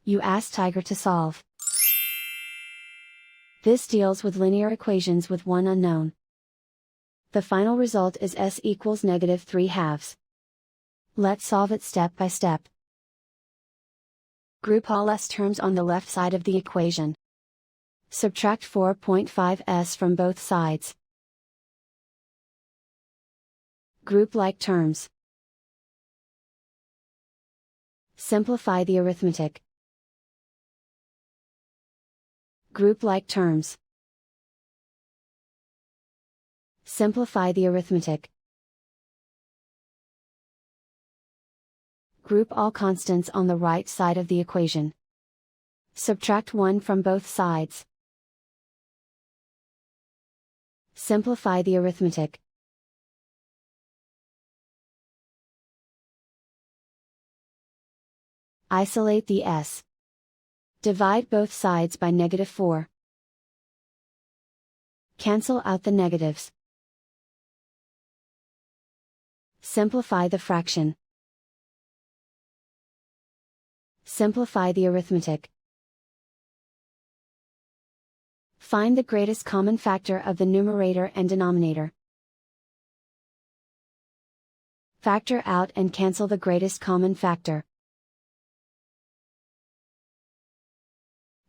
You ask Tiger to solve. This deals with linear equations with one unknown. The final result is s equals -3/2. Let's solve it step by step. Group all s terms on the left side of the equation. Subtract 4.5s from both sides. Group like terms. Simplify the arithmetic. Group like terms. Simplify the arithmetic. Group all constants on the right side of the equation. Subtract 1 from both sides. Simplify the arithmetic. Isolate the s. Divide both sides by -4. Cancel out the negatives. Simplify the fraction. Simplify the arithmetic. Find the greatest common factor of the numerator and denominator. Factor out and cancel the greatest common factor.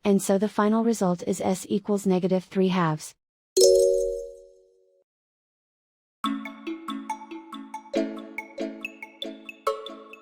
And so the final result is s equals -3/2.